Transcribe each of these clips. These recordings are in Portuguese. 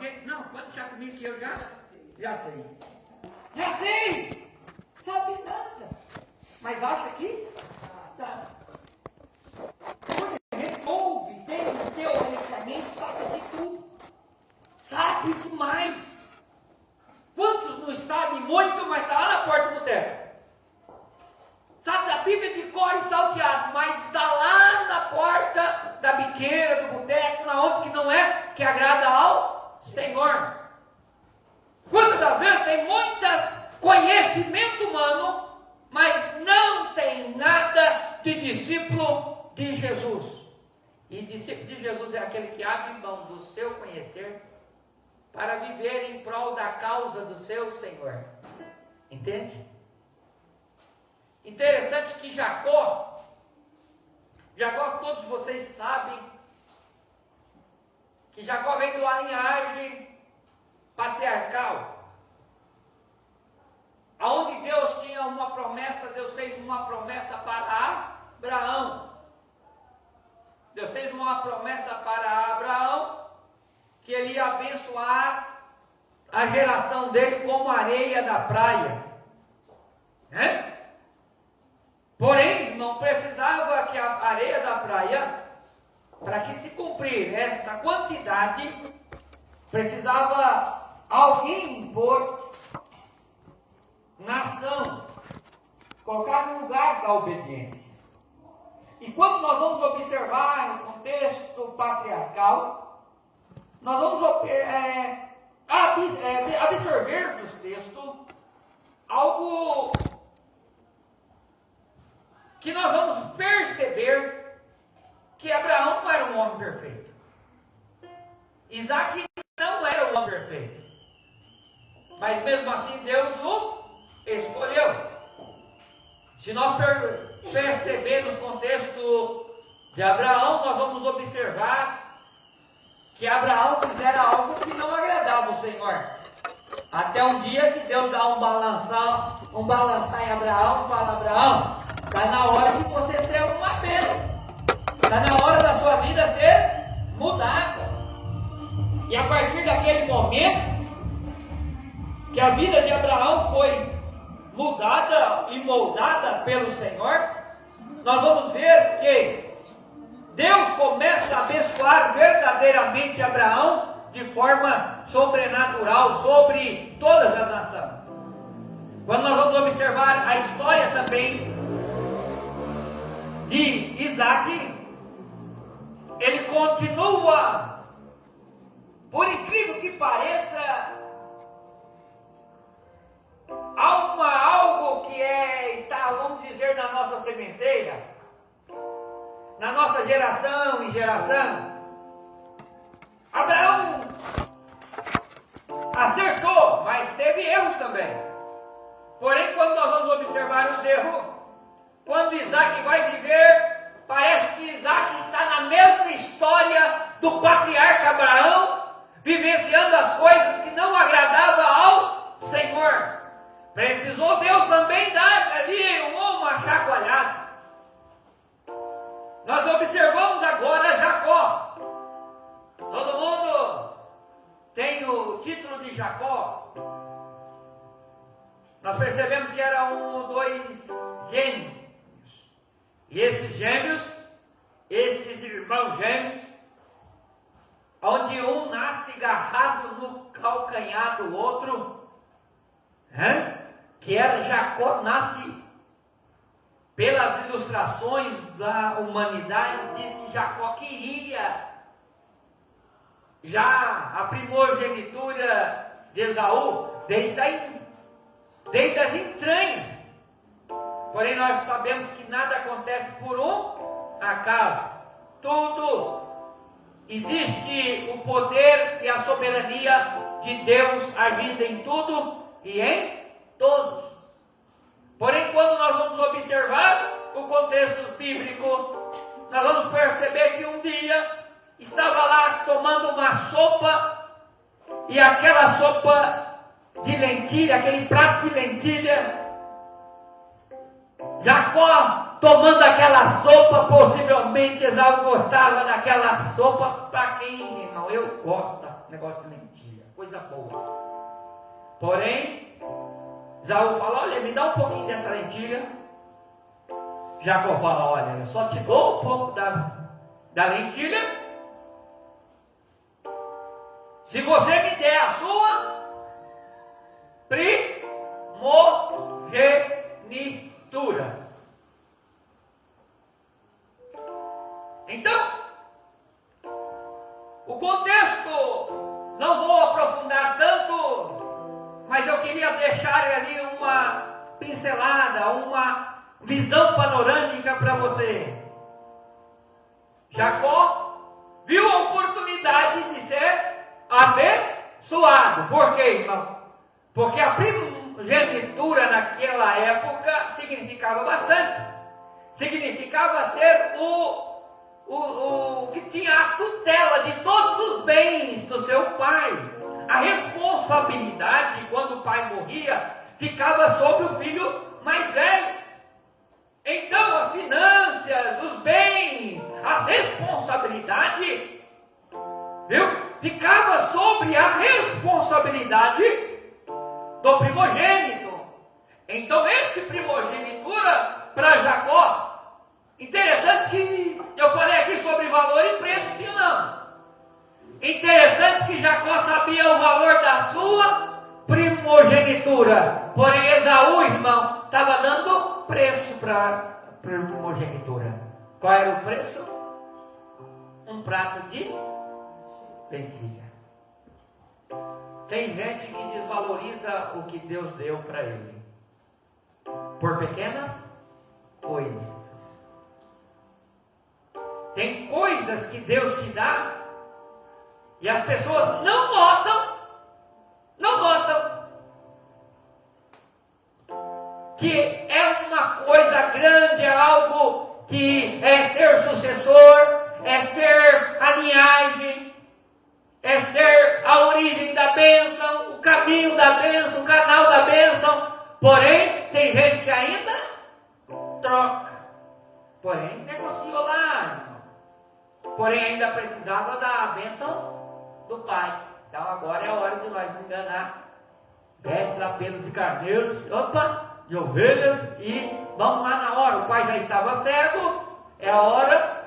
quê? Não, pode deixar comigo que eu já sei. Já sei! Sabe nada. Mas acha que sabe. Quando resolve, tem teoricamente, sabe de tudo. Sabe demais. Quantos não sabem muito, mas está lá na porta do boteco? Sabe da Bíblia de cor e salteado, mas está lá na porta da biqueira, do boteco, na onde que não é, que agrada ao Senhor. Quantas das vezes tem muitas conhecimento humano, mas não tem nada de discípulo de Jesus. E discípulo de Jesus é aquele que abre mão do seu conhecer para viver em prol da causa do seu Senhor. Entende? Interessante que Jacó, todos vocês sabem, que Jacó vem de uma linhagem patriarcal, aonde Deus tinha uma promessa, Deus fez uma promessa para Abraão. Deus fez uma promessa para Abraão, que ele ia abençoar a geração dele como a areia da praia. Né? Porém, não precisava que a areia da praia, para que se cumprir essa quantidade, precisava alguém impor nação, colocar no lugar da obediência. E quando nós vamos observar no contexto patriarcal, nós vamos absorver dos textos algo que nós vamos perceber que Abraão não era um homem perfeito. Isaac não era um homem perfeito. Mas mesmo assim Deus o escolheu. Se nós percebermos o contexto de Abraão, nós vamos observar que Abraão fizera algo que não agradava o Senhor. Até um dia que Deus dá um balançar em Abraão e fala: Abraão, está na hora de você ser uma bênção. Está na hora da sua vida ser mudada. E a partir daquele momento que a vida de Abraão foi mudada e moldada pelo Senhor, nós vamos ver que Deus começa a abençoar verdadeiramente Abraão de forma sobrenatural sobre todas as nações. Quando nós vamos observar a história também de Isaac, ele continua, por incrível que pareça, há algo que está, vamos dizer, na nossa sementeira, na nossa geração em geração. Abraão acertou, mas teve erros também. Porém, quando nós vamos observar os erros, quando Isaac vai viver, parece que Isaac está na mesma história do patriarca Abraão, vivenciando as coisas que não agradavam ao Senhor. Precisou Deus também dar ali uma chacoalhada. Nós observamos agora Jacó. Todo mundo tem o título de Jacó. Nós percebemos que eram dois gêmeos. E esses gêmeos, esses irmãos gêmeos, onde um nasce agarrado no calcanhar do outro, que era Jacó, nasce pelas ilustrações da humanidade, diz que Jacó queria já a primogenitura de Esaú desde as entranhas. Porém, nós sabemos que nada acontece por um acaso. Tudo existe o poder e a soberania de Deus agindo em tudo e em todos. Porém, quando nós vamos observar o contexto bíblico, nós vamos perceber que um dia estava lá tomando uma sopa, e aquela sopa de lentilha, aquele prato de lentilha, Jacó tomando aquela sopa, possivelmente Esaú gostava daquela sopa. Para quem, irmão? Eu gosto do negócio de lentilha. lentilha, coisa boa. Porém, Esaú fala, olha, me dá um pouquinho dessa lentilha. Jacó fala, olha, eu só te dou um pouco da lentilha se você me der a sua primogenitura. Então, o contexto, não vou aprofundar tanto, mas eu queria deixar ali uma pincelada, uma visão panorâmica para você. Jacó viu a oportunidade de ser abençoado. Por quê, irmão? Porque a primogenitura naquela época significava bastante. Significava ser o que tinha a tutela de todos os bens do seu pai. A responsabilidade, quando o pai morria, ficava sobre o filho mais velho. Então as finanças, os bens, a responsabilidade, viu? Ficava sobre a responsabilidade do primogênito. Então este primogenitura para Jacó, interessante que eu falei aqui sobre valor e preço, se não. Interessante que Jacó sabia o valor da sua primogenitura. Porém, Esaú, irmão, estava dando preço para a primogenitura. Qual era o preço? Um prato de lentilha. Tem gente que desvaloriza o que Deus deu para ele por pequenas coisas. Tem coisas que Deus te dá e as pessoas não notam que é uma coisa grande, é algo que é ser sucessor, é ser a linhagem, é ser a origem da bênção, o caminho da bênção, o canal da bênção. Porém, tem gente que ainda troca, porém negociou lá, irmão. Porém ainda precisava da bênção do pai. Então agora é a hora de nós enganar. Desce lá pelo de carneiros, de ovelhas, e vamos lá na hora. O pai já estava cego, é a hora.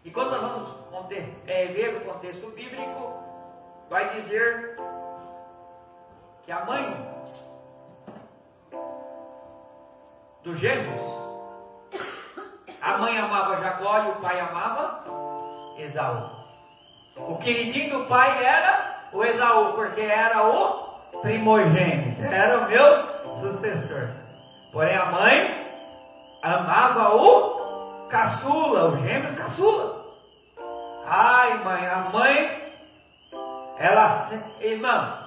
E quando nós vamos ver o contexto bíblico, vai dizer que a mãe dos gêmeos, a mãe amava Jacó e o pai amava Esaú. O queridinho do pai era o Esaú, porque era o primogênito, era o meu sucessor. Porém a mãe amava o caçula, os gêmeos caçula. Ai, mãe, a mãe, irmã,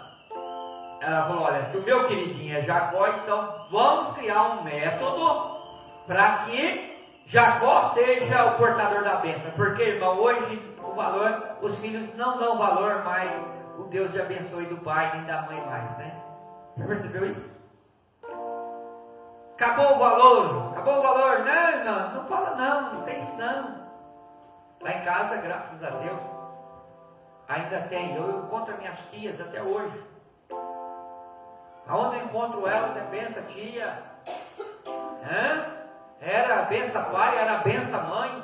ela falou, olha, se o meu queridinho é Jacó, então vamos criar um método para que Jacó seja o portador da bênção. Porque, irmão, hoje o valor, os filhos não dão valor mais o Deus de abençoe do pai nem da mãe mais, né? Já percebeu isso? Acabou o valor, não fala não tem isso não. Lá em casa, graças a Deus, ainda tem, eu encontro minhas tias até hoje. Aonde eu encontro elas é benção tia, era benção pai, era benção mãe.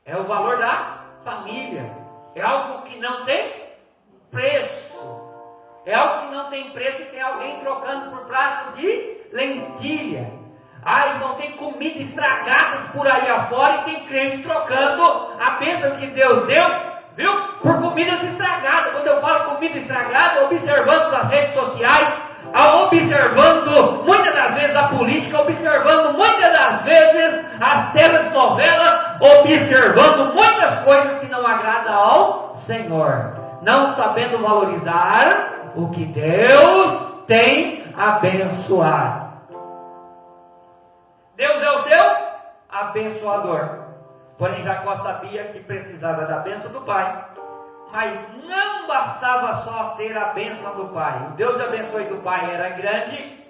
É o valor da família, é algo que não tem preço, é algo que não tem preço e tem alguém trocando por prato de lentilha. Irmão, tem comida estragadas por aí afora e tem crente trocando a bênção que Deus deu, viu? Por comidas estragadas. Quando eu falo comida estragada, observando as redes sociais, observando muitas das vezes a política, observando muitas das vezes as telenovelas, observando muitas coisas que não agradam ao Senhor, não sabendo valorizar o que Deus tem abençoado. Deus é o seu abençoador. Porém Jacó sabia que precisava da bênção do pai. Mas não bastava só ter a bênção do pai. O Deus abençoe do pai era grande,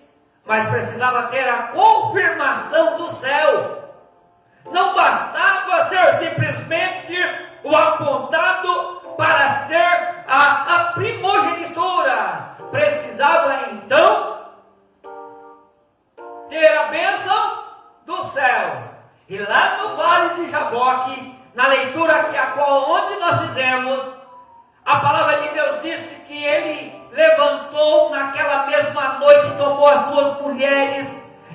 mas precisava ter a confirmação do céu. Não bastava ser simplesmente o apontado para ser a primogenitura precisava então ter a bênção do céu. E lá no Vale de Jaboque, na leitura que a qual onde nós fizemos, a palavra de Deus disse que ele levantou naquela mesma noite, tomou as duas mulheres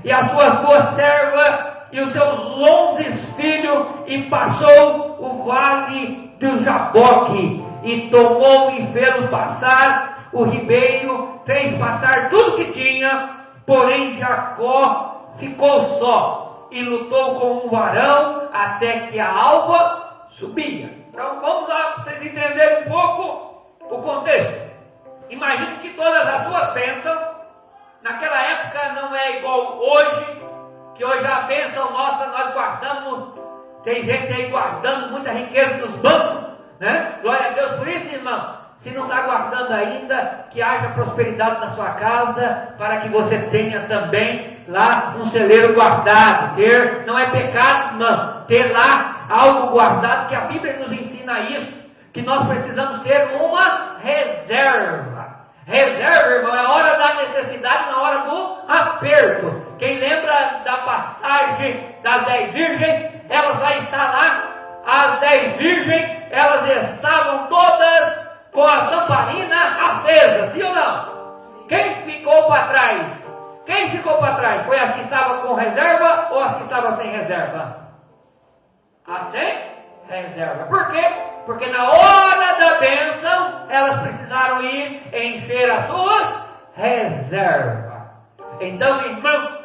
e as suas duas servas e os seus 11 filhos e passou o Vale do Jaboque e tomou e fez passar o ribeiro, fez passar tudo que tinha, porém Jacó ficou só e lutou com um varão até que a alva subia. Então vamos lá para vocês entenderem um pouco o contexto. Imagine que todas as suas bênçãos, naquela época não é igual hoje, que hoje a bênção nossa nós guardamos, tem gente aí guardando muita riqueza nos bancos, né? Glória a Deus por isso, irmão. Se não está guardando ainda, que haja prosperidade na sua casa, para que você tenha também lá um celeiro guardado. Ter não é pecado, não. Ter lá algo guardado, que a Bíblia nos ensina isso, que nós precisamos ter uma reserva. Reserva, irmão, é a hora da necessidade, na hora do aperto. Quem lembra da passagem das 10 virgens, elas vai estar lá, as 10 virgens, elas estavam todas com as lamparinas acesas, sim ou não? Quem ficou para trás? Quem ficou para trás? Foi as que estavam com reserva ou as que estavam sem reserva? As sem reserva. Por quê? Porque na hora da bênção, elas precisaram ir encher as suas reservas. Então, irmão,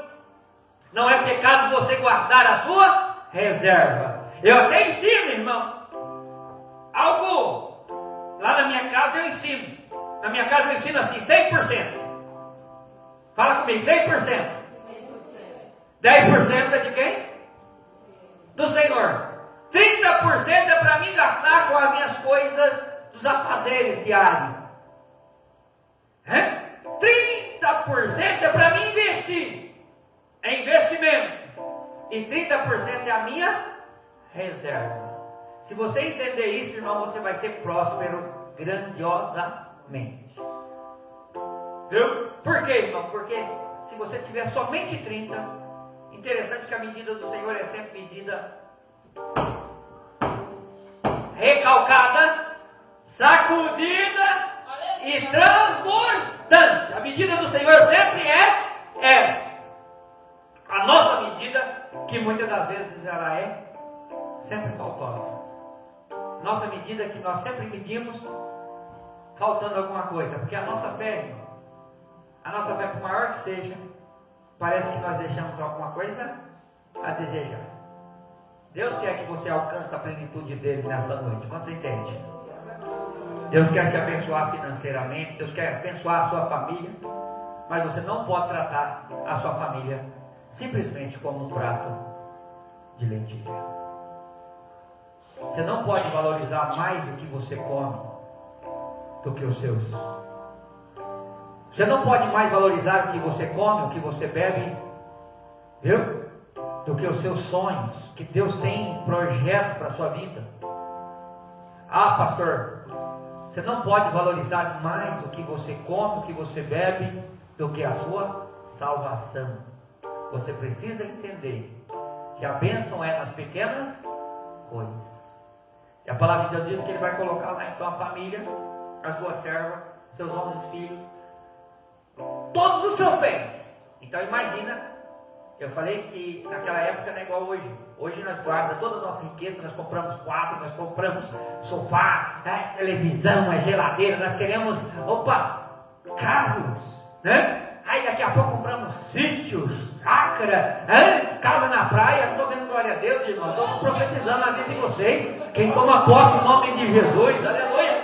não é pecado você guardar a sua reserva. Eu até ensino, irmão, algo. Lá na minha casa eu ensino. Na minha casa eu ensino assim, 100%. Fala comigo, 100%. 10% é de quem? Do Senhor. 30% é para mim gastar com as minhas coisas dos afazeres diários. 30% é para mim investir. É investimento. E 30% é a minha reserva. Se você entender isso, irmão, você vai ser próspero grandiosamente. Viu? Por quê, irmão? Porque se você tiver somente 30, interessante que a medida do Senhor é sempre medida recalcada, sacudida e transbordante. A medida do Senhor sempre é a nossa medida, que muitas das vezes ela é sempre faltosa. Nossa medida que nós sempre medimos faltando alguma coisa, porque a nossa fé, irmão, a nossa fé, por maior que seja, parece que nós deixamos alguma coisa a desejar. Deus quer que você alcance a plenitude dele nessa noite. Quanto você entende? Deus quer te abençoar financeiramente, Deus quer abençoar a sua família, mas você não pode tratar a sua família simplesmente como um prato de lentilha. Você não pode valorizar mais o que você come do que os seus. Você não pode mais valorizar o que você come, o que você bebe, viu? Do que os seus sonhos, que Deus tem projeto para a sua vida. Ah, pastor, você não pode valorizar mais o que você come, o que você bebe, do que a sua salvação. Você precisa entender que a bênção é nas pequenas coisas. E a palavra de Deus diz que Ele vai colocar lá então a família, as suas servas, seus 11 filhos, todos os seus bens. Então imagina, eu falei que naquela época não é igual hoje. Hoje nós guardamos toda a nossa riqueza, nós compramos quadro, nós compramos sofá, né? Televisão, a geladeira, nós queremos, carros, né? Aí daqui a pouco compramos sítios, chácara, casa na praia. Estou dando glória a Deus, irmão. Estou profetizando na vida de vocês. Quem toma posse em nome de Jesus, aleluia.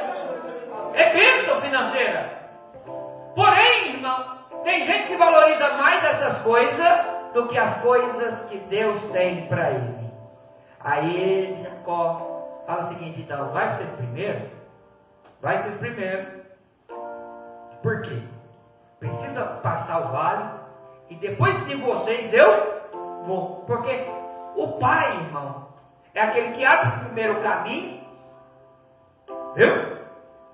É bênção financeira. Porém, irmão, tem gente que valoriza mais essas coisas do que as coisas que Deus tem para ele. Aí Jacó fala o seguinte, então, vai ser primeiro? Vai ser primeiro. Por quê? Precisa passar o vale e depois de vocês eu vou. Porque o pai, irmão, é aquele que abre o primeiro caminho, viu?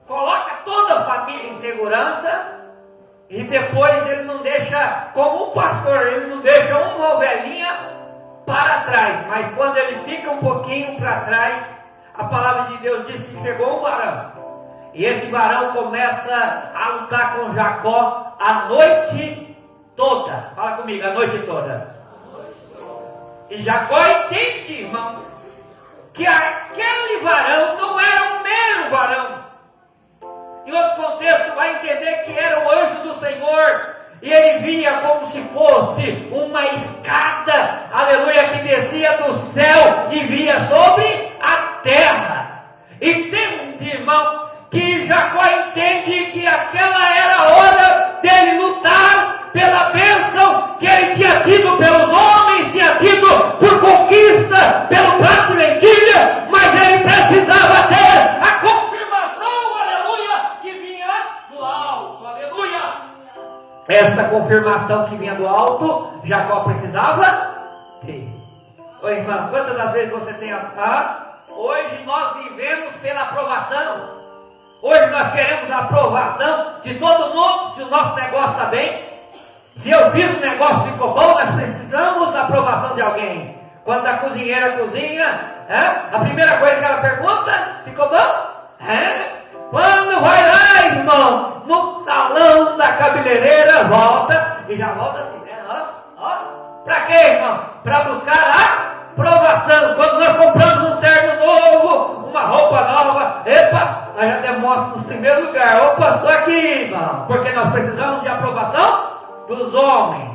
Coloca toda a família em segurança. E depois ele não deixa, como um pastor, ele não deixa uma ovelhinha para trás. Mas quando ele fica um pouquinho para trás, a palavra de Deus diz que chegou um varão. E esse varão começa a lutar com Jacó a noite toda. Fala comigo, a noite toda. E Jacó entende, irmão, que aquele varão não era um mero varão. Em outro contexto, vai entender que era o anjo do Senhor. E ele vinha como se fosse uma escada, aleluia, que descia do céu e vinha sobre a terra. Entende, irmão, que Jacó entende que aquela era a hora dele lutar pela bênção que ele tinha tido pelos homens, tinha tido por conquista, pelo prato de lentilha, mas ele precisava ter a confirmação, aleluia, que vinha do alto, aleluia. Esta confirmação que vinha do alto, Jacó precisava ter. Ô irmão, quantas das vezes você tem hoje nós vivemos pela aprovação. Hoje nós queremos a aprovação de todo mundo, se o nosso negócio está bem. Se eu fiz o negócio ficou bom, nós precisamos da aprovação de alguém. Quando a cozinheira cozinha, a primeira coisa que ela pergunta, ficou bom? Quando vai lá, irmão, no salão da cabeleireira, volta, e já volta assim, né? Para quê, irmão? Para buscar a aprovação. Quando nós compramos um terno novo, uma roupa nova, nós já demonstramos no primeiro lugar, estou aqui, irmão, porque nós precisamos de aprovação dos homens.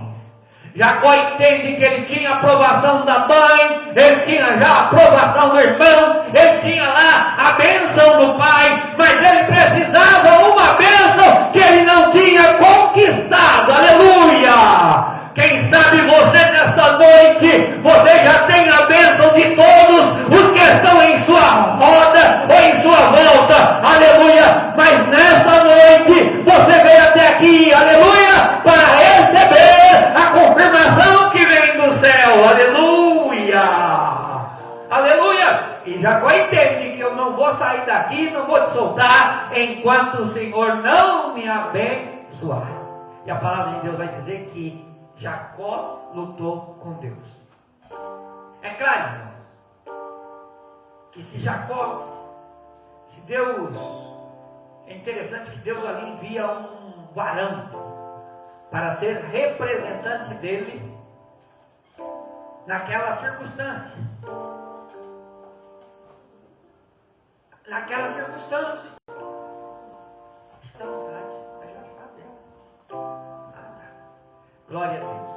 Jacó entende que ele tinha a aprovação da mãe, ele tinha já a aprovação do irmão, ele tinha lá a bênção do pai, mas ele precisava uma bênção que ele não tinha conquistado, aleluia! Quem sabe você nesta noite, você já tem a bênção de todos os que estão em sua roda ou em sua volta, aleluia, mas nesta noite, você veio até aqui, aleluia, para receber a confirmação que vem do céu, aleluia, aleluia. E Jacó entende que eu não vou sair daqui, não vou te soltar, enquanto o Senhor não me abençoar. E a palavra de Deus vai dizer que Jacó lutou com Deus. É claro, irmão, que se Deus, é interessante que Deus ali envia um varão para ser representante dele naquela circunstância. Naquela circunstância. Glória a Deus.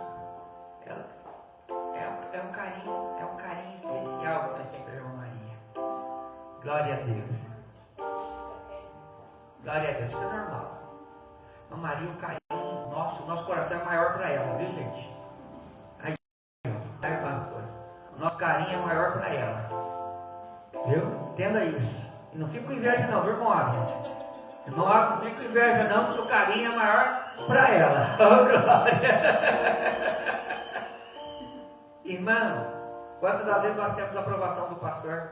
É um carinho especial que nós temos pela irmã Maria. Glória a Deus. Glória a Deus, isso é normal. Irmã Maria, o carinho nosso coração é maior para ela, viu, gente? Aí, irmã, o nosso carinho é maior para ela. Viu? Entenda isso. E não fica com inveja não, viu, irmão Abel? Irmão Abel, não fica com inveja não, porque o carinho é maior para ela. Oh, glória. Irmão, quantas das vezes nós temos a aprovação do pastor?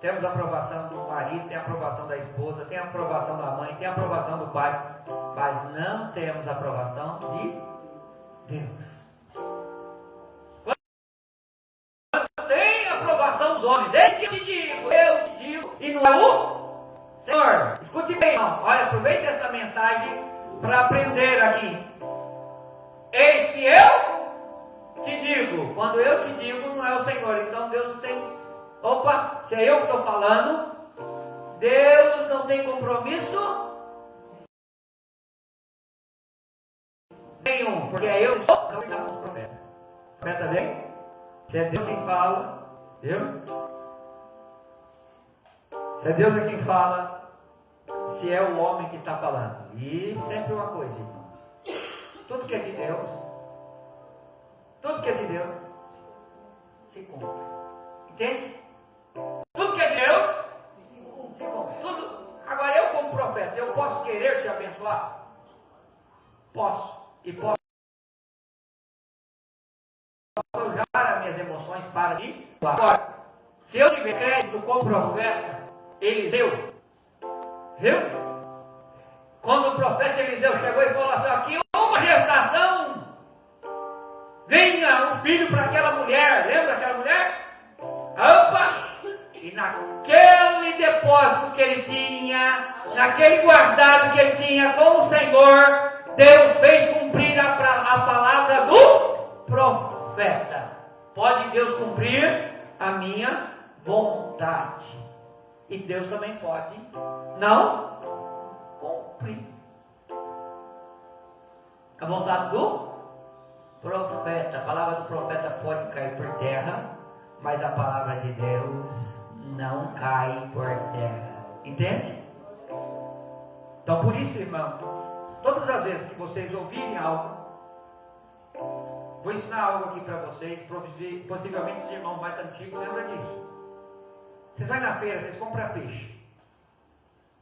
Temos a aprovação do marido, tem a aprovação da esposa, tem a aprovação da mãe, tem a aprovação do pai, mas não temos a aprovação de Deus. Quantos tem a aprovação dos homens? Desde que eu te digo, e não é o Senhor. Escute bem, irmão. Olha, aproveite essa mensagem para aprender aqui. Eis que eu te digo. Quando eu te digo, não é o Senhor. Então Deus não tem. Opa, se é eu que estou falando, Deus não tem compromisso nenhum, porque é eu que sou o profeta. O profeta vem, se é Deus quem fala, viu? Se é Deus quem fala, se é o homem que está falando. E sempre uma coisa, irmão. Tudo que é de Deus, se cumpre. Entende? Tudo que é de Deus, se cumpre. Tudo. Agora eu como profeta, eu posso querer te abençoar? Posso. E posso usar as minhas emoções para ti? Agora, se eu tiver crédito com o profeta Eliseu, Viu? Quando o profeta Eliseu chegou e falou assim: aqui uma gestação, venha um filho para aquela mulher. Lembra aquela mulher? Opa! E naquele depósito que ele tinha, naquele guardado que ele tinha com o Senhor, Deus fez cumprir a palavra do profeta. Pode Deus cumprir a minha vontade. E Deus também pode não cumprir a vontade do profeta. A palavra do profeta pode cair por terra, mas a palavra de Deus não cai por terra. Entende? Então por isso, irmão, todas as vezes que vocês ouvirem algo, vou ensinar algo aqui para vocês, possivelmente os irmãos mais antigos lembram disso. Vocês vão na feira, vocês compram peixe.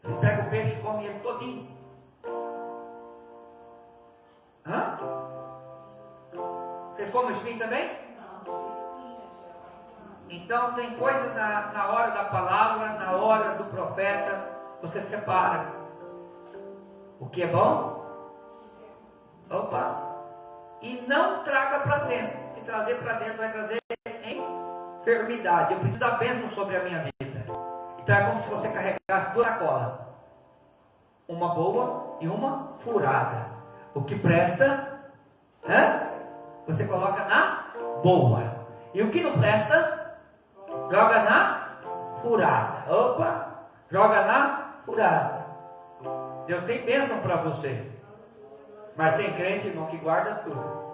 Vocês pegam o peixe e comem ele todinho. Hã? Vocês comem o espinho também? Então tem coisas na hora da palavra, na hora do profeta, você separa. O que é bom? Opa! E não traga para dentro. Se trazer para dentro, vai trazer enfermidade. Eu preciso da bênção sobre a minha vida. Então é como se você carregasse duas sacolas. Uma boa e uma furada. O que presta, você coloca na boa. E o que não presta, joga na furada. Opa! Joga na furada. Deus tem bênção para você. Mas tem crente, irmão, que guarda tudo.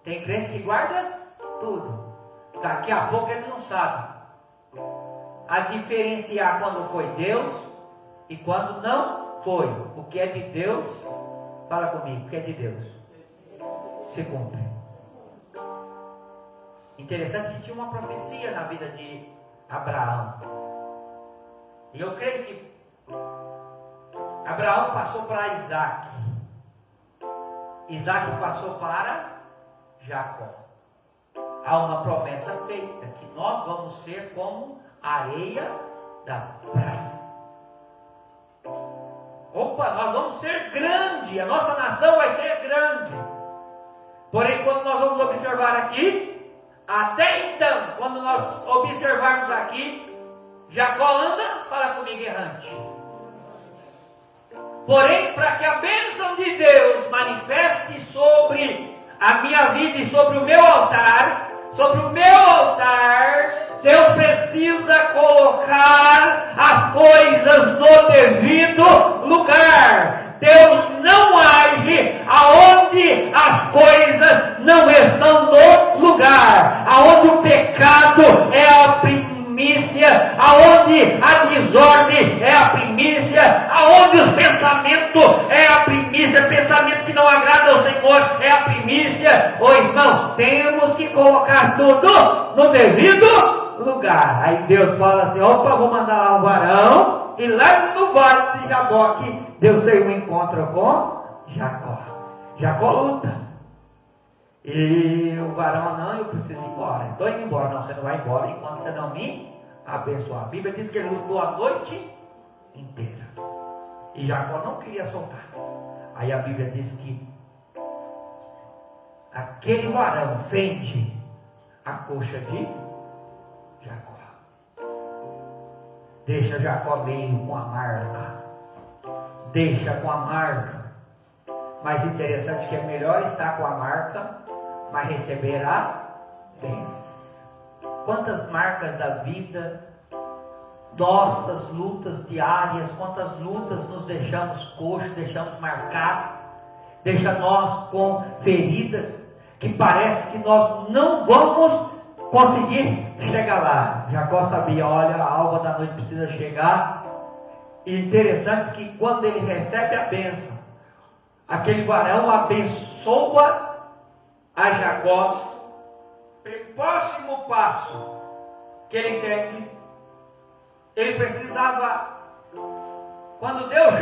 Tem crente que guarda tudo. Daqui a pouco ele não sabe a diferenciar quando foi Deus e quando não foi. O que é de Deus, fala comigo, o que é de Deus se cumpre. Interessante que tinha uma profecia na vida de Abraão. E eu creio que Abraão passou para Isaac. Isaac passou para Jacó. Há uma promessa feita, que nós vamos ser como a areia da praia. Opa, nós vamos ser grande, a nossa nação vai ser grande. Porém, quando nós vamos observar aqui, até então, quando nós observarmos aqui, Jacó anda, fala comigo, errante. Porém, para que a bênção de Deus manifeste sobre a minha vida e sobre o meu altar, Deus precisa colocar as coisas no devido lugar. Deus não age aonde as coisas não estão no lugar, aonde o pecado é a primícia, aonde a desordem é a primícia, aonde os pensamentos é a primícia, pensamento que não agrada ao Senhor é a primícia. Ô irmão, temos que colocar tudo no devido lugar. Aí Deus fala assim: opa, vou mandar lá um varão. E lá no vale de Jaboque, Deus tem um encontro com Jacó. Jacó luta. E o varão: não, eu preciso ir embora. Estou indo embora. Não, você não vai embora enquanto você não me abençoar. A Bíblia diz que ele lutou a noite inteira. E Jacó não queria soltar. Aí a Bíblia diz que aquele varão fende a coxa de Jacó. Deixa Jacó meio com a marca. Deixa com a marca. Mas interessante que é melhor estar com a marca, mas receber a bênção. Quantas marcas da vida, nossas lutas diárias, quantas lutas nos deixamos coxos, deixamos marcados, deixa nós com feridas, que parece que nós não vamos conseguir chegar lá. Jacó sabia: olha, a alva da noite precisa chegar. E interessante que quando ele recebe a bênção, aquele varão abençoa a Jacó. O próximo passo que ele entende, ele precisava, quando Deus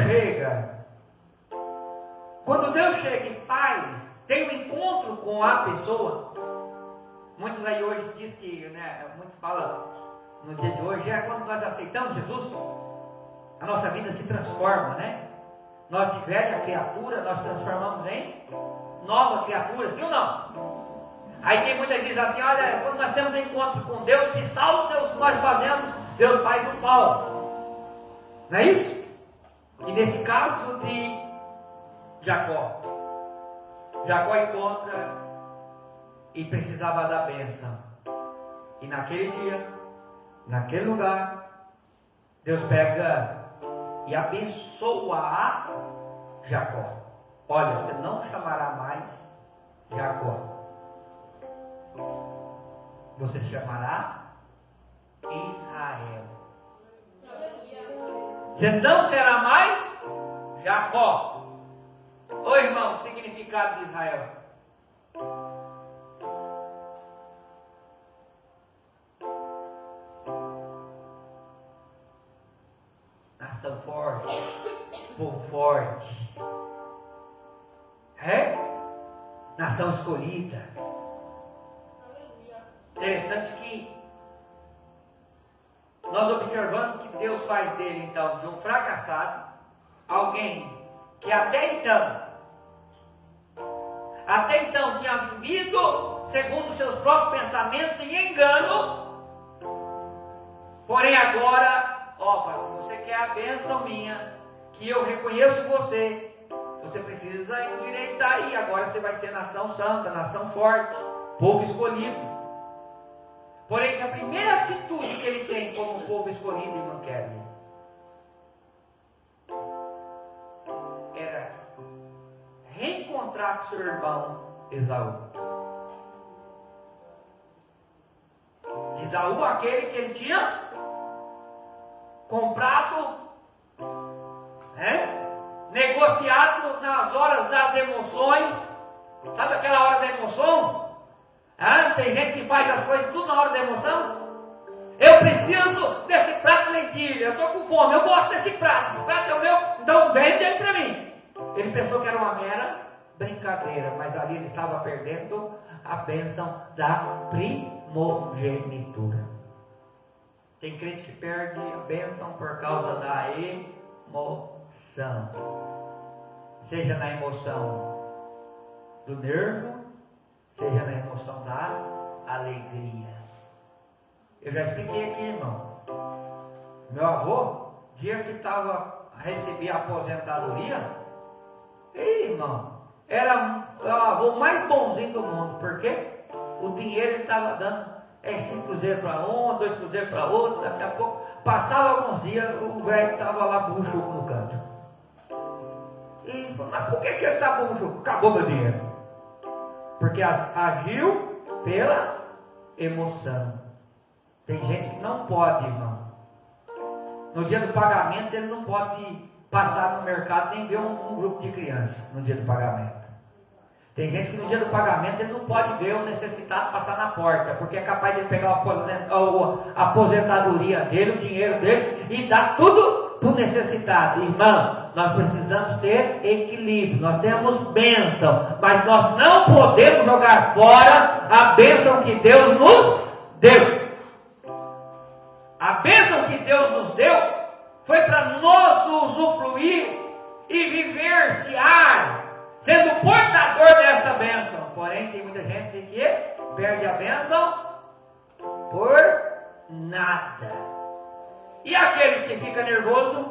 chega e tem um encontro com a pessoa. Muitos aí hoje dizem que, muitos falam no dia de hoje, quando nós aceitamos Jesus, a nossa vida se transforma, né? Nós de velha criatura, nós transformamos em nova criatura, sim ou não? Aí tem muita que diz assim, olha, quando nós temos um encontro com Deus, que salto Deus nós fazemos, Deus faz um pau. Não é isso? E nesse caso de Jacó encontra e precisava da bênção. E naquele dia, naquele lugar, Deus pega e abençoa a Jacó. Olha, você não chamará mais Jacó. Você se chamará Israel. Você não será mais Jacó. Ô irmão, o significado de Israel. Nação forte, povo forte, nação escolhida. Interessante que nós observamos que Deus faz dele então de um fracassado, alguém que até então tinha vivido segundo seus próprios pensamentos e engano, porém agora, se você quer a bênção minha, que eu reconheço você precisa endireitar aí, agora você vai ser nação santa, nação forte, povo escolhido. Porém, que a primeira atitude que ele tem como povo escolhido, irmão Kelly, era reencontrar com seu irmão Esaú. Esaú, aquele que ele tinha comprado, negociado nas horas das emoções. Sabe aquela hora da emoção? Tem gente que faz as coisas tudo na hora da emoção. Eu preciso desse prato de lentilha, eu estou com fome, eu gosto desse prato, esse prato é o meu, então vende ele para mim. Ele pensou que era uma mera brincadeira, mas ali ele estava perdendo a bênção da primogenitura. Tem crente que perde a bênção por causa da emoção. Seja na emoção do nervo, seja na emoção da alegria. Eu já expliquei aqui, irmão. Meu avô, dia que recebia a aposentadoria, irmão, era o avô mais bonzinho do mundo, porque o dinheiro ele estava dando 5 cruzeiros para um, 2 cruzeiros para outro, daqui a pouco, passava alguns dias, o velho estava lá buchuco no canto. E falou, mas por que ele está buchuco? Acabou meu dinheiro. Porque agiu pela emoção. Tem gente que não pode, irmão. No dia do pagamento, ele não pode passar no mercado nem ver um grupo de crianças no dia do pagamento. Tem gente que no dia do pagamento ele não pode ver o necessitado passar na porta, porque é capaz de pegar a aposentadoria dele, o dinheiro dele, e dar tudo para o necessitado. Irmão, nós precisamos ter equilíbrio, nós temos bênção, mas nós não podemos jogar fora a bênção que Deus nos deu. A bênção que Deus nos deu foi para nós usufruir e vivenciar, sendo portador dessa bênção. Porém, tem muita gente que perde a bênção por nada. E aqueles que ficam nervosos,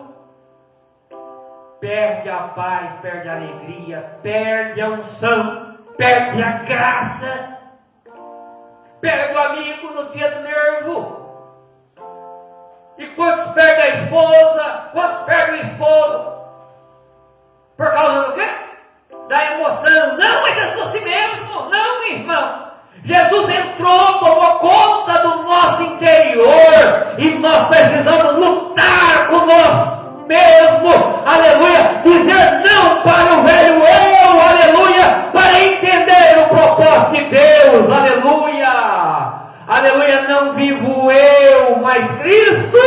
perde a paz, perde a alegria, perde a unção, perde a graça, perde o amigo no dia do nervo. E quantos perdem a esposa, quantos perdem o esposo? Por causa do quê? Da emoção. Não, mas é só si mesmo. Não, irmão. Jesus entrou, tomou conta do nosso interior. E nós precisamos lutar com nós mesmos. Aleluia. Dizer não para o velho eu. Aleluia. Para entender o propósito de Deus. Aleluia. Aleluia. Não vivo eu, mas Cristo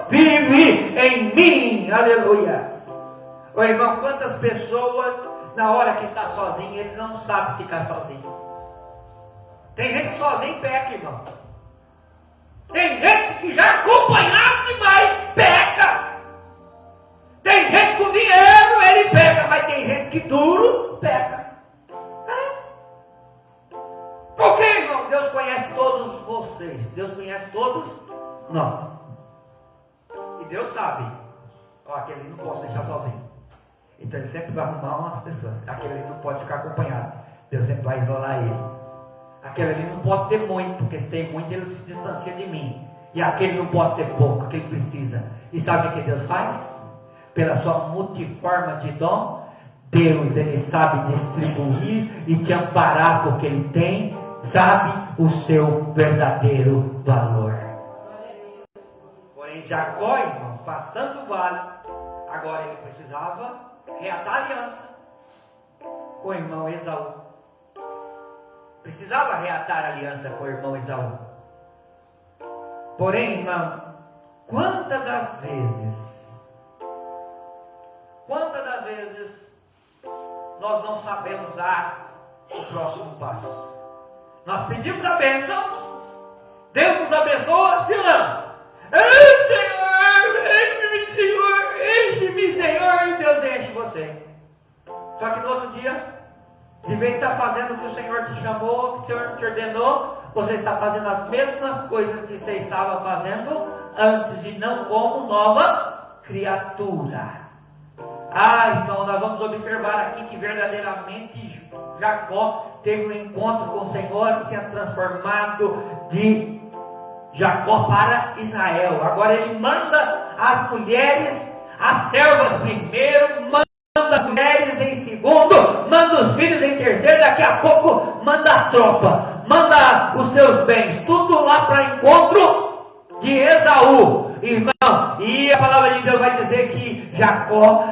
vive em mim. Aleluia. Ô irmão, quantas pessoas, na hora que está sozinho, ele não sabe ficar sozinho. Tem gente que sozinho peca, irmão. Tem gente que já acompanhado demais peca. gente com dinheiro, ele peca, mas tem gente que duro peca. Por quê, irmão? Deus conhece todos vocês, Deus conhece todos nós. E Deus sabe, ó, aquele ali não posso deixar sozinho. Então ele sempre vai arrumar umas pessoas. Aquele ali não pode ficar acompanhado. Deus sempre vai isolar ele. Aquele ali não pode ter muito, porque se tem muito ele se distancia de mim. E aquele não pode ter pouco, que ele precisa. E sabe o que Deus faz? Pela sua multiforma de dom, Deus, ele sabe distribuir e te amparar, porque ele tem, sabe, o seu verdadeiro valor. Porém, Jacó, irmão, passando o vale, agora ele precisava reatar a aliança com o irmão Esaú. Precisava reatar a aliança com o irmão Esaú. Porém, irmão, quantas das vezes nós não sabemos dar o próximo passo? Nós pedimos a bênção, Deus nos abençoa, se não? Senhor, enche-me, Senhor, enche-me, Senhor, e Deus enche você. Só que no outro dia, de vez de estar fazendo o que o Senhor te chamou, que o Senhor te ordenou, você está fazendo as mesmas coisas que você estava fazendo antes, e não como nova criatura. Irmão, nós vamos observar aqui que verdadeiramente Jacó teve um encontro com o Senhor e tinha transformado de Jacó para Israel. Agora ele manda as mulheres, as servas primeiro, manda as mulheres em segundo, manda os filhos em terceiro, daqui a pouco manda a tropa, manda os seus bens, tudo lá para encontro de Esaú, irmão. E a palavra de Deus vai dizer que Jacó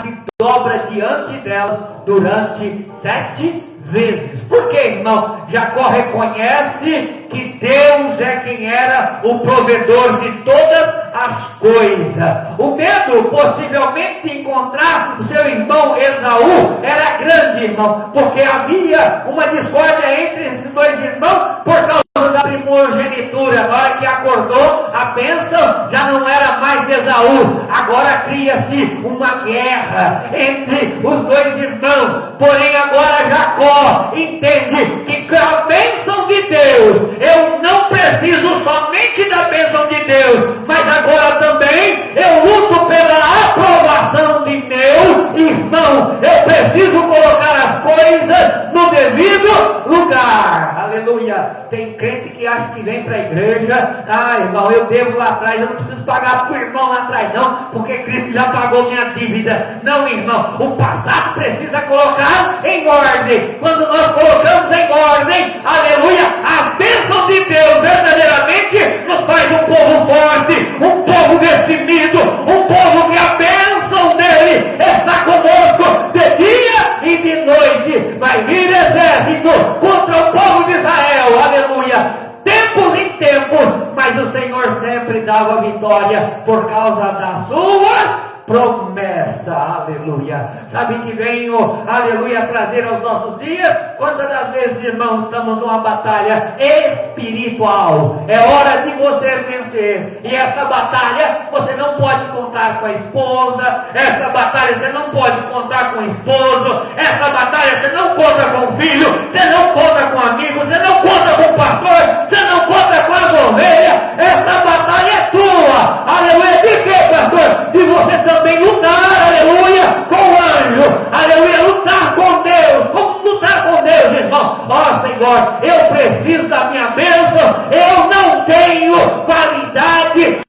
se dobra diante delas durante 7 vezes. Por quê, irmão? Jacó reconhece que Deus é quem era o provedor de todas as coisas. O medo, possivelmente, de encontrar o seu irmão Esaú era grande, irmão, porque havia uma discórdia entre esses dois irmãos por causa da primogenitura. Na hora que acordou, a bênção já não era mais de Esaú. Agora cria-se uma guerra entre os dois irmãos. Porém, agora Jacó entende que com a bênção de Deus, eu não preciso somente da bênção de Deus, mas agora também eu luto pela aprovação de meu irmão. Eu preciso colocar as coisas no devido lugar. Aleluia. Tem crente que acha que vem para a igreja, irmão, eu devo lá atrás, eu não preciso pagar para o irmão lá atrás não, porque Cristo já pagou minha dívida. Não, irmão, o passado precisa colocar em ordem. Quando nós colocamos em ordem, aleluia, a bênção de Deus verdadeiramente nos faz um povo forte, um povo destemido, um povo que a bênção dele está conosco de dia e de noite. Vai vir exército contra o povo de Israel, aleluia, tempos em tempos, mas o Senhor sempre dava vitória por causa das suas promessa, aleluia. Sabe que venho, aleluia, trazer aos nossos dias? Quantas das vezes, irmãos, estamos numa batalha espiritual? É hora de você vencer. E essa batalha você não pode contar com a esposa, essa batalha você não pode contar com o esposo, essa batalha você não conta com o filho, você não conta com o amigo, você não conta com o pastor, você não conta com as ovelhas. Essa batalha é tua, aleluia. De quê, pastor? De você também lutar, aleluia, com o anjo, aleluia, lutar com Deus. Como lutar com Deus, irmão? Ó Senhor, eu preciso da minha bênção, eu não tenho qualidade,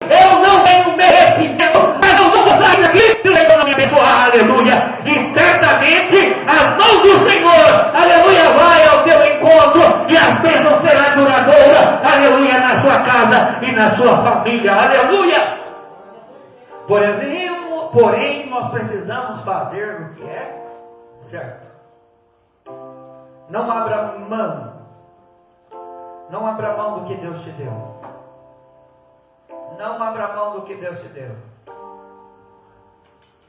eu não tenho merecimento, mas eu não vou sair daqui se o Senhor não me abençoar, aleluia. E certamente as mãos do Senhor, aleluia, vai ao teu encontro e as bênçãos serão duradouras, aleluia, na sua casa e na sua família, aleluia. Por exemplo, porém, nós precisamos fazer o que é certo. Não abra mão. Não abra mão do que Deus te deu. Não abra mão do que Deus te deu.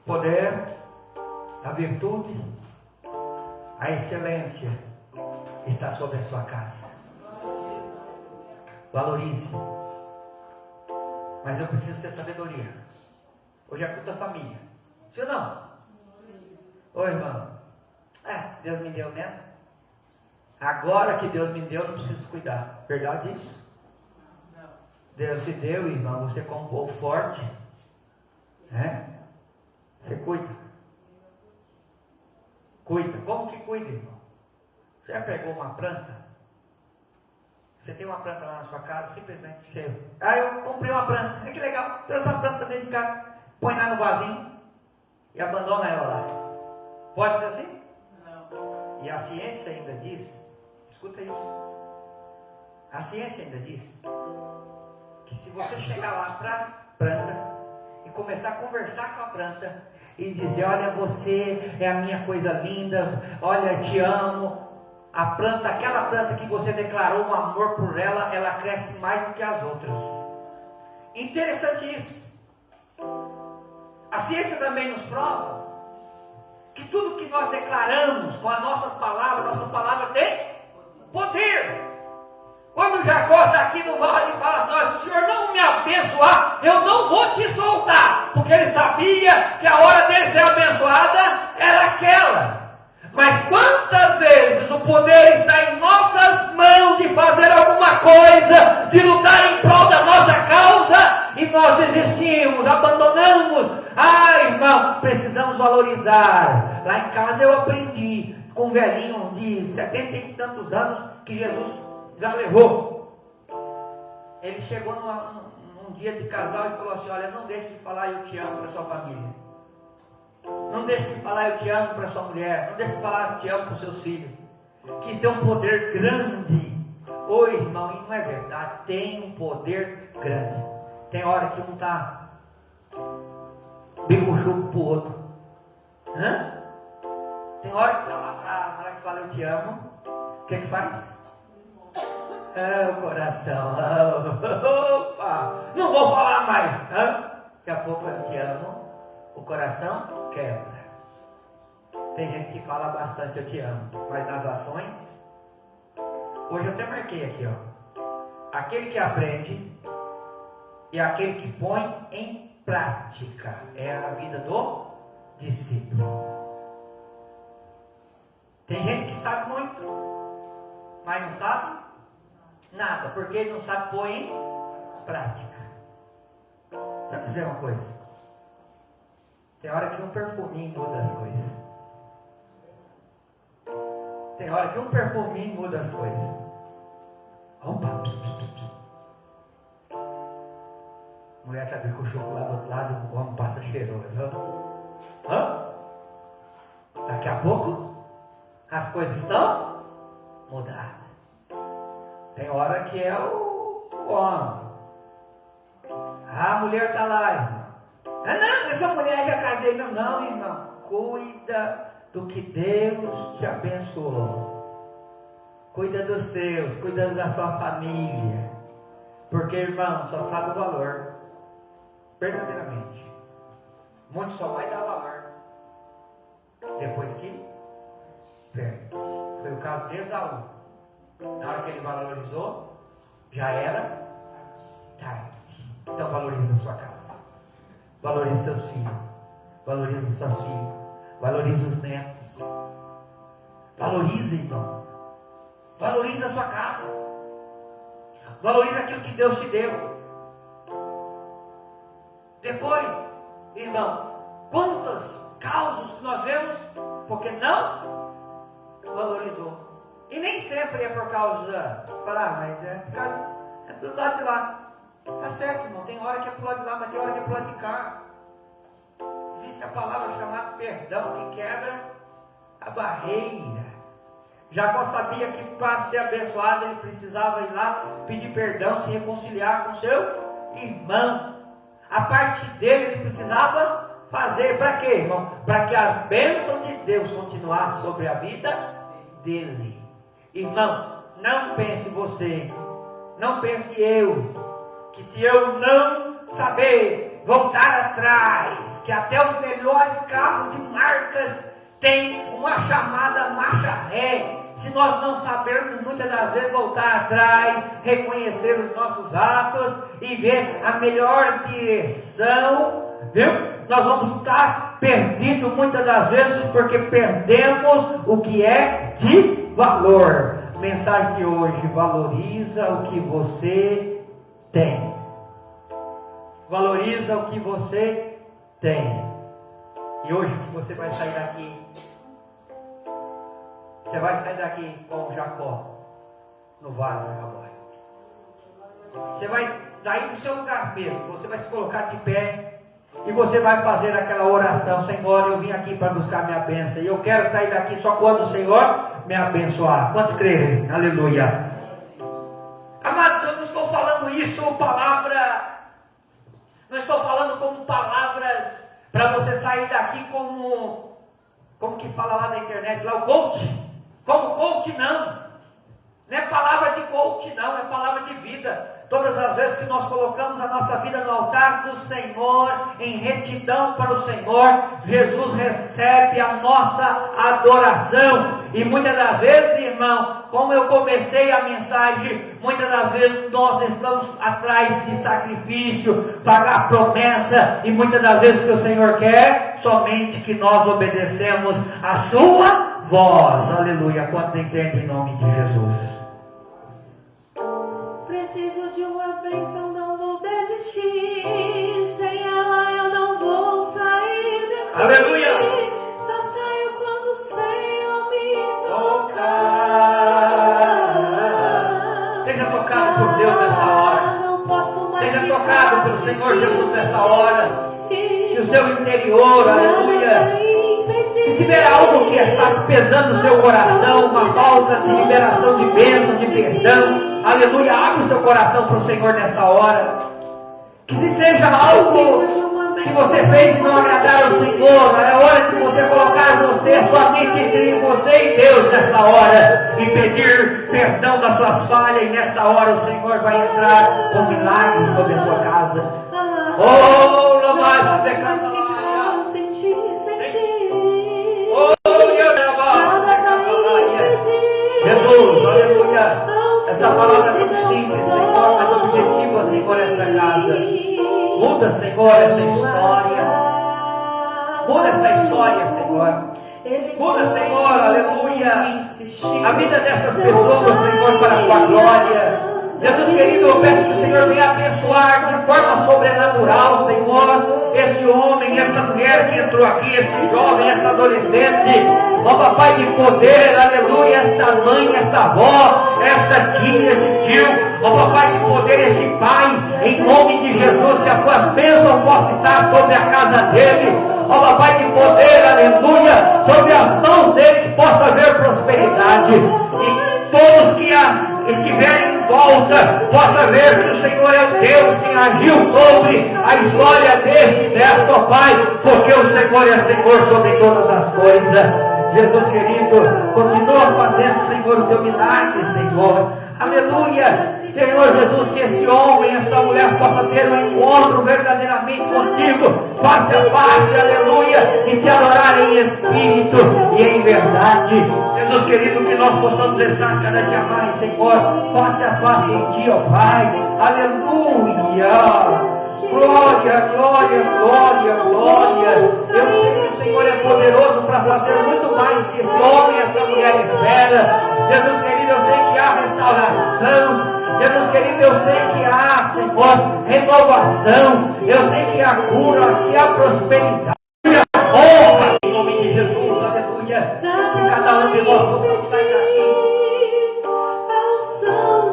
Poder, a virtude, a excelência está sobre a sua casa. Valorize. Mas eu preciso ter sabedoria. Hoje é culto da família. Sim ou não? Oi, irmão. Deus me deu, né? Agora que Deus me deu, não preciso cuidar. Verdade isso? Não. Deus te deu, irmão. Você como um povo forte. Você cuida. Cuida. Como que cuida, irmão? Você já pegou uma planta? Você tem uma planta lá na sua casa, simplesmente você... eu comprei uma planta. Que legal. Trouxe uma planta para dentro de casa. Põe lá no vasinho e abandona ela lá. Pode ser assim? Não. E a ciência ainda diz, escuta isso. A ciência ainda diz que se você chegar lá para a planta e começar a conversar com a planta e dizer, olha, você é a minha coisa linda, olha, te amo. A planta, aquela planta que você declarou um amor por ela, ela cresce mais do que as outras. Interessante isso. A ciência também nos prova que tudo que nós declaramos com as nossa palavra tem poder. Quando Jacó está aqui no vale e fala assim, olha, se o Senhor não me abençoar, eu não vou te soltar. Porque ele sabia que a hora dele ser abençoada era aquela. Mas quantas vezes o poder está em nossas mãos de fazer alguma coisa, de lutar em prol da nossa causa, e nós desistimos, abandonamos. Irmão, precisamos valorizar. Lá em casa eu aprendi com um velhinho de 70 e tantos anos que Jesus já levou. Ele chegou num dia de casal e falou assim, olha, não deixe de falar eu te amo para sua família. Não deixe de falar eu te amo para sua mulher. Não deixe de falar eu te amo para os seus filhos. Que isso tem um poder grande. Oi, irmão, e não é verdade. Tem um poder grande. Tem hora que um está bico-chuco para o outro. Tem hora que está lá, na hora que fala eu te amo, o que faz? O coração. Opa! Não vou falar mais. Daqui a pouco eu te amo. O coração quebra. Tem gente que fala bastante eu te amo, mas nas ações, hoje eu até marquei aqui, aquele que aprende e aquele que põe em prática é a vida do discípulo. Tem gente que sabe muito, mas não sabe nada, porque ele não sabe pôr em prática. Vou dizer uma coisa. Tem hora que um perfuminho muda as coisas. Tem hora que um perfuminho muda as coisas. Opa! Mulher está com o chocolate do outro lado, o homem passa cheiroso. Daqui a pouco, as coisas estão mudadas. Tem hora que é o homem. A mulher está lá, irmão. Não, essa mulher já casei. Não, irmão. Cuida do que Deus te abençoou. Cuida dos seus, cuida da sua família. Porque, irmão, só sabe o valor. Verdadeiramente. Muito só vai dar valor depois que perde. Foi o caso de Esaú. Na hora que ele valorizou, já era tarde. Então valorize a sua casa. Valorize seus filhos. Valorize suas filhas. Valorize os netos. Valorize, irmão. Valorize a sua casa. Valorize aquilo que Deus te deu. Depois, irmão, quantas causas que nós vemos porque não valorizou. E nem sempre é por causa, mas é por causa do lado de lá. Tá certo, irmão, tem hora que é pro lado de lá, mas tem hora que é pro lado de cá. Existe a palavra chamada perdão, que quebra a barreira. Jacó sabia que para ser abençoado ele precisava ir lá, pedir perdão, se reconciliar com seu irmão. A parte dele ele precisava fazer, para quê, irmão? Para que as bênçãos de Deus continuassem sobre a vida dele. Irmão, não pense você, não pense eu, que se eu não saber voltar atrás, que até os melhores carros de marcas têm uma chamada marcha ré. Se nós não sabermos muitas das vezes voltar atrás, reconhecer os nossos atos e ver a melhor direção, viu? Nós vamos estar perdidos muitas das vezes porque perdemos o que é de valor. Mensagem de hoje: valoriza o que você tem. Valoriza o que você tem. E hoje que você vai sair daqui, você vai sair daqui com Jacó no vale do Jaboque. Você vai sair do seu lugar mesmo, você vai se colocar de pé e você vai fazer aquela oração: Senhor, eu vim aqui para buscar minha bênção e eu quero sair daqui só quando o Senhor me abençoar. Quantos creem? Aleluia. Amados, eu não estou falando isso não estou falando como palavras para você sair daqui como que fala lá na internet, lá o coach. Como coach, não. Não é palavra de coach, não, é palavra de vida. Todas as vezes que nós colocamos a nossa vida no altar do Senhor, em retidão para o Senhor, Jesus recebe a nossa adoração. E muitas das vezes, irmão, como eu comecei a mensagem, muitas das vezes nós estamos atrás de sacrifício, pagar promessa, e muitas das vezes que o Senhor quer somente que nós obedecemos a sua voz. Aleluia. Quantos entendem em nome de Jesus? Preciso de uma bênção, não vou desistir. Sem ela eu não vou sair daqui. Aleluia! Só saio quando o Senhor me tocar. Seja tocado por Deus nessa hora. Não posso mais. Seja tocado pelo Senhor Jesus nessa hora. Que o seu interior, aleluia, se tiver algo que está pesando no seu coração, uma falta de liberação de bênção, de perdão, aleluia, abre o seu coração para o Senhor nessa hora. Que se seja algo que você fez e não agradar ao Senhor, é hora de você colocar você, sua mente entre você e Deus nessa hora, e pedir perdão das suas falhas, e nessa hora o Senhor vai entrar com milagres sobre a sua casa. Oh, louvado seja Jesus, aleluia. Essa palavra é tão simples, Senhor, mas objetiva, Senhor, essa casa. Muda, Senhor, essa história. Muda essa história, Senhor. Muda, Senhor, aleluia, a vida dessas pessoas, Senhor, para a tua glória. Jesus querido, eu peço que o Senhor venha abençoar de forma sobrenatural, Senhor, esse homem, essa mulher que entrou aqui, esse jovem, essa adolescente, ó Papai de poder, aleluia, esta mãe, esta avó, esta tia, esse tio, ó Papai de poder, esse pai, em nome de Jesus, que as tuas bênçãos possam estar sobre a casa dele, ó Papai de poder, aleluia, sobre as mãos dele que possa haver prosperidade, e todos que estiverem em volta, possa ver que o Senhor é Deus que agiu sobre a história desse e desta, ó Pai, porque o Senhor é Senhor sobre todas as coisas. Jesus querido, continua fazendo, Senhor, o teu milagre, Senhor. Aleluia, Senhor Jesus, que esse homem, essa mulher possa ter um encontro verdadeiramente contigo, face a face, aleluia, e te adorar em espírito e em verdade. Jesus querido, que nós possamos estar cada dia mais, Senhor, face a face em ti, ó Pai. Aleluia. Glória, glória, glória, glória. Eu sei que o Senhor é poderoso para fazer muito mais que esse homem e essa mulher espera. Jesus querido, eu sei que há restauração. Jesus querido, eu sei que há, Senhor, renovação. Eu sei que há cura, que há prosperidade. Honra em nome de Jesus, aleluia. Que cada um de nós possamos sair daqui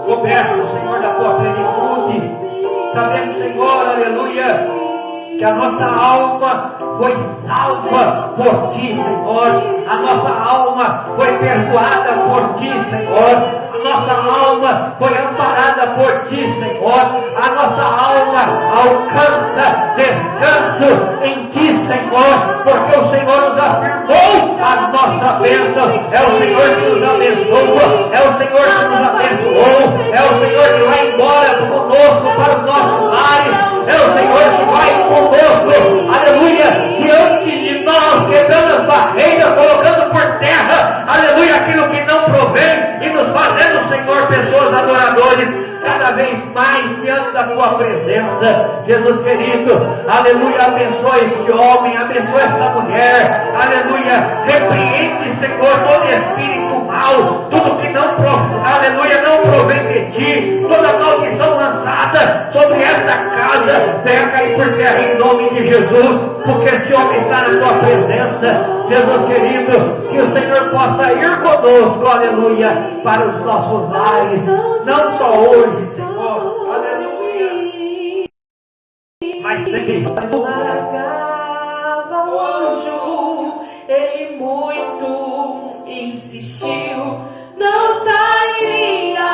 coberto, Senhor, da tua plenitude. Sabemos, Senhor, aleluia, que a nossa alma foi salva por ti, Senhor. A nossa alma foi perdoada por ti, Senhor. A nossa alma foi amparada por ti, Senhor. A nossa alma alcança descanso em ti, Senhor, porque o Senhor nos afirmou a nossa bênção. É o Senhor que nos abençoa, é o Senhor que nos abençoou, é o Senhor que vai embora conosco para os nossos lares, é o Senhor que vai conosco, aleluia, diante de nós, quebrando as barreiras, colocando por terra, aleluia, aquilo que não provém e nos fazendo, Senhor, pessoas adoradores cada vez mais. mais diante da tua presença. Jesus querido, aleluia, abençoa este homem, abençoa esta mulher, aleluia, repreende, Senhor, todo espírito mal, tudo que não, aleluia, não provém de ti, toda maldição lançada sobre esta casa, venha cair por terra em nome de Jesus, porque esse homem está na tua presença. Jesus querido, que o Senhor possa ir conosco, aleluia, para os nossos lares, não só hoje, Senhor, aleluia, mas sempre. Largava o anjo, ele muito insistiu, não sairia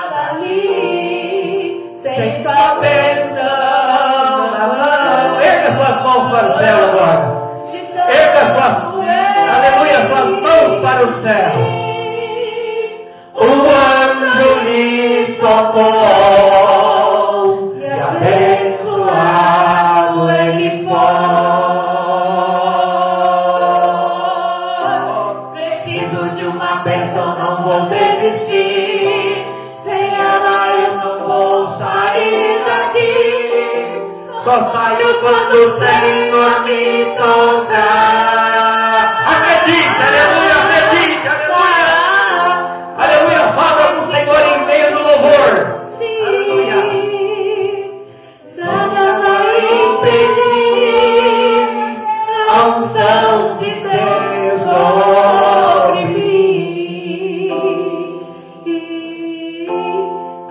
dali sem sua bênção na mão. Erga suas mãos para o céu agora. Erga suas, aleluia, suas mãos para o céu. O anjo lhe tocou e abençoado ele foi. Preciso de uma bênção, não vou desistir. Sem ela eu não vou sair daqui. Só saio quando o Senhor me tocar. Acredite, aleluia, acredite, aleluia. Aleluia, fala com o Senhor em meio do louvor. Aleluia. Nada vai impedir a unção de Deus sobre mim.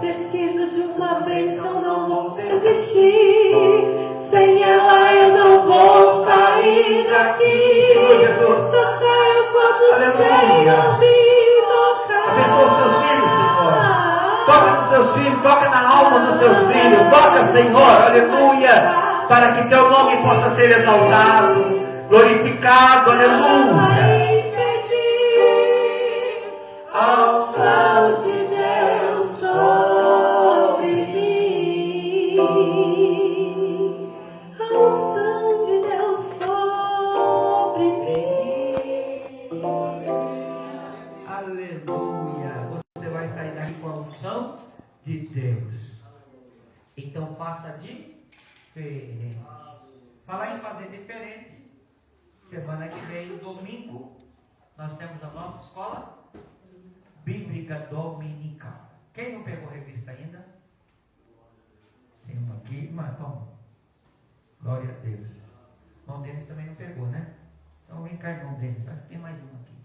Preciso de uma bênção, não vou desistir. Sem ela eu não vou sair daqui. Só saio quando o Senhor me tocar. Abençoa os teus filhos, Senhor. Toca nos teus filhos, toca na alma dos teus filhos. Toca, Senhor, aleluia, para que teu nome possa ser exaltado, glorificado, aleluia. Vai impedir a unção de Deus sobre mim. A unção de Deus sobre mim. Aleluia. Você vai sair daqui com a unção de Deus. Então faça diferente. Falar em fazer diferente. Semana que vem, domingo, nós temos a nossa escola bíblica dominical. Quem não pegou revista ainda? Tem uma aqui, mas vamos. Glória a Deus. Irmão Denis também não pegou, né? Então vem cá, irmão Denis. Acho que tem mais uma aqui.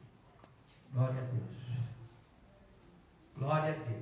Glória a Deus. Glória a Deus.